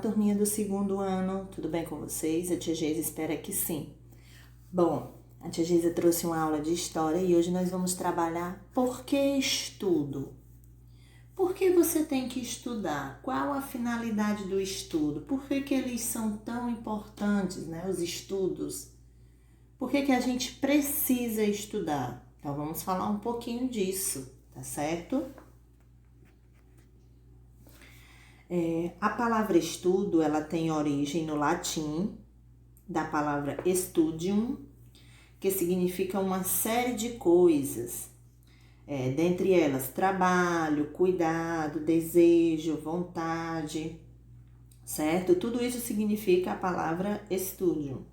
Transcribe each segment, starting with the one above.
turminha do segundo ano, tudo bem com vocês? A tia Geisa espera que sim. Bom, a tia Geisa trouxe uma aula de história e hoje nós vamos trabalhar por que estudo. Por que você tem que estudar? Qual a finalidade do estudo? Por que eles são tão importantes, né? Os estudos. Por que a gente precisa estudar? Então vamos falar um pouquinho disso, tá certo? A palavra estudo, ela tem origem no latim, da palavra studium, que significa uma série de coisas. Dentre elas, trabalho, cuidado, desejo, vontade, certo? Tudo isso significa a palavra studium.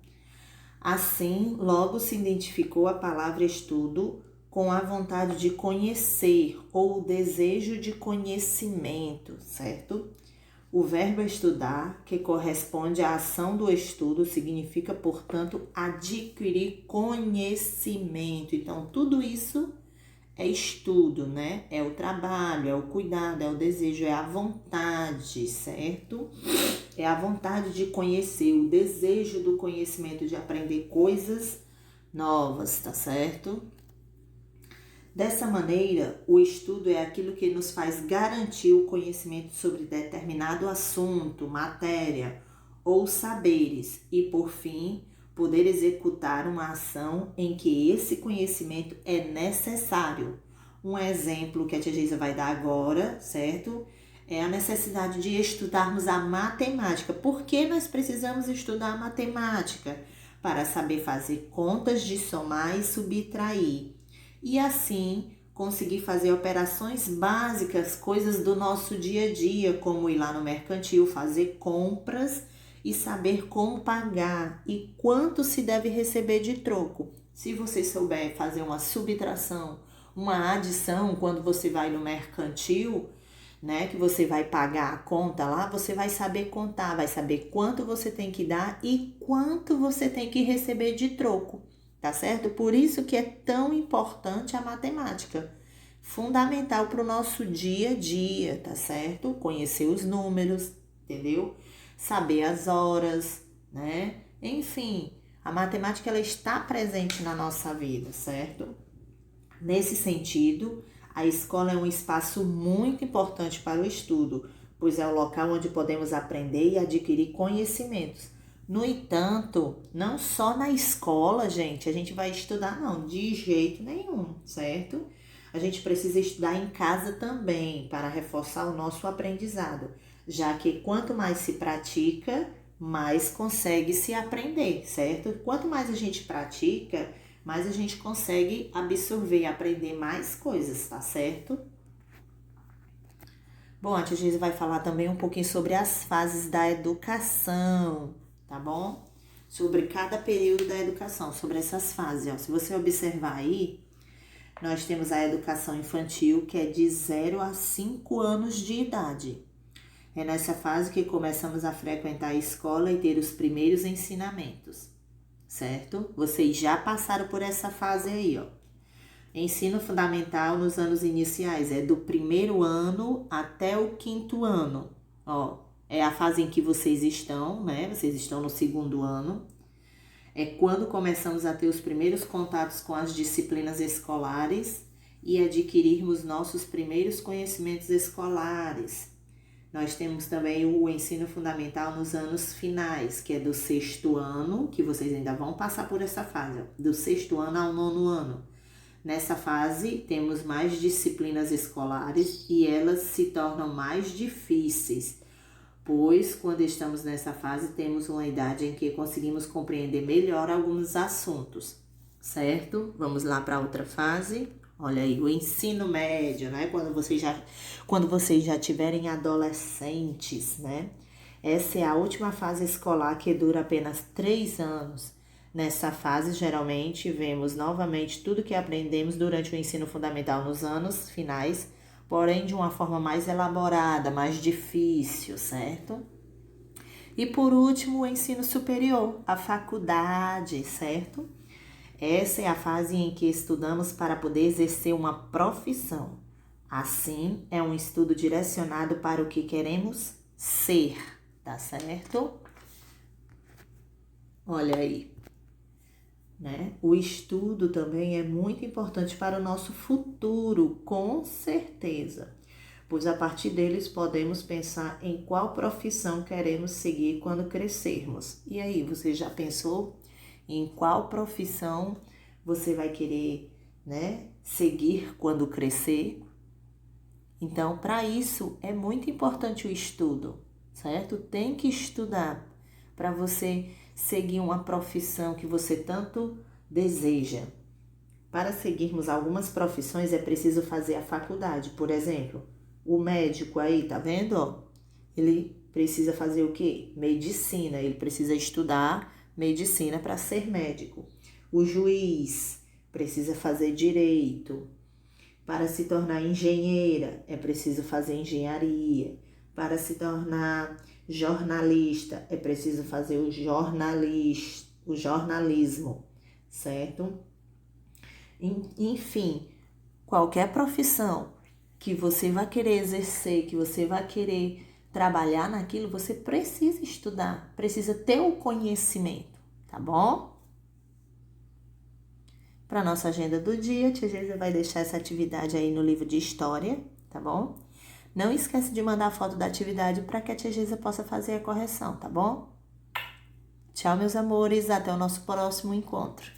Assim, logo se identificou a palavra estudo com a vontade de conhecer ou o desejo de conhecimento, certo? O verbo estudar, que corresponde à ação do estudo, significa, portanto, adquirir conhecimento. Então, tudo isso é estudo, né? É o trabalho, é o cuidado, é o desejo, é a vontade, certo? É a vontade de conhecer, o desejo do conhecimento, de aprender coisas novas, tá certo? Dessa maneira, o estudo é aquilo que nos faz garantir o conhecimento sobre determinado assunto, matéria ou saberes e, por fim, poder executar uma ação em que esse conhecimento é necessário. Um exemplo que a tia Geisa vai dar agora, certo? É a necessidade de estudarmos a matemática. Por que nós precisamos estudar a matemática? Para saber fazer contas de somar e subtrair. E assim conseguir fazer operações básicas, coisas do nosso dia a dia, como ir lá no mercantil, fazer compras e saber como pagar e quanto se deve receber de troco. Se você souber fazer uma subtração, uma adição, quando você vai no mercantil, né, que você vai pagar a conta lá, você vai saber contar, vai saber quanto você tem que dar e quanto você tem que receber de troco. Tá certo? Por isso que é tão importante a matemática. Fundamental para o nosso dia a dia, tá certo? Conhecer os números, entendeu? Saber as horas, né? Enfim, a matemática ela está presente na nossa vida, certo? Nesse sentido, a escola é um espaço muito importante para o estudo, pois é o local onde podemos aprender e adquirir conhecimentos. No entanto, não só na escola, gente, a gente vai estudar, não, de jeito nenhum, certo? A gente precisa estudar em casa também para reforçar o nosso aprendizado, já que quanto mais se pratica, mais consegue se aprender, certo? Quanto mais a gente pratica, mais a gente consegue absorver e aprender mais coisas, tá certo? Bom, a tia Geisa vai falar também um pouquinho sobre as fases da educação, tá bom? Sobre cada período da educação, sobre essas fases, ó. Se você observar aí, nós temos a educação infantil, que é de 0 a 5 anos de idade. É nessa fase que começamos a frequentar a escola e ter os primeiros ensinamentos, certo? Vocês já passaram por essa fase aí, ó. Ensino fundamental nos anos iniciais, é do primeiro ano até o quinto ano, ó. É a fase em que vocês estão, né? Vocês estão no segundo ano. É quando começamos a ter os primeiros contatos com as disciplinas escolares e adquirirmos nossos primeiros conhecimentos escolares. Nós temos também o ensino fundamental nos anos finais, que é do sexto ano, que vocês ainda vão passar por essa fase, ó, do sexto ano ao nono ano. Nessa fase, temos mais disciplinas escolares e elas se tornam mais difíceis, pois quando estamos nessa fase, temos uma idade em que conseguimos compreender melhor alguns assuntos, certo? Vamos lá para outra fase. Olha aí, o ensino médio, né? Quando vocês já tiverem adolescentes, né? Essa é a última fase escolar que dura apenas 3 anos. Nessa fase, geralmente, vemos novamente tudo que aprendemos durante o ensino fundamental nos anos finais, porém de uma forma mais elaborada, mais difícil, certo? E por último, o ensino superior, a faculdade, certo? Essa é a fase em que estudamos para poder exercer uma profissão. Assim, é um estudo direcionado para o que queremos ser, tá certo? Olha aí, né? O estudo também é muito importante para o nosso futuro, com certeza, pois a partir deles podemos pensar em qual profissão queremos seguir quando crescermos. E aí, você já pensou em qual profissão você vai querer, né, seguir quando crescer? Então, para isso é muito importante o estudo, certo? Tem que estudar para você seguir uma profissão que você tanto deseja. Para seguirmos algumas profissões é preciso fazer a faculdade. Por exemplo, o médico aí, tá vendo? Ó? Ele precisa fazer o quê? Medicina. Ele precisa estudar medicina para ser médico. O juiz precisa fazer direito. Para se tornar engenheira, é preciso fazer engenharia. Para se tornar jornalista, é preciso fazer o jornalismo, certo? Enfim, qualquer profissão que você vai querer exercer, que você vai querer trabalhar naquilo, você precisa estudar, precisa ter o conhecimento, tá bom? Para nossa agenda do dia, a tia Geisa vai deixar essa atividade aí no livro de história, tá bom? Não esquece de mandar a foto da atividade para que a tia Geisa possa fazer a correção, tá bom? Tchau, meus amores, até o nosso próximo encontro.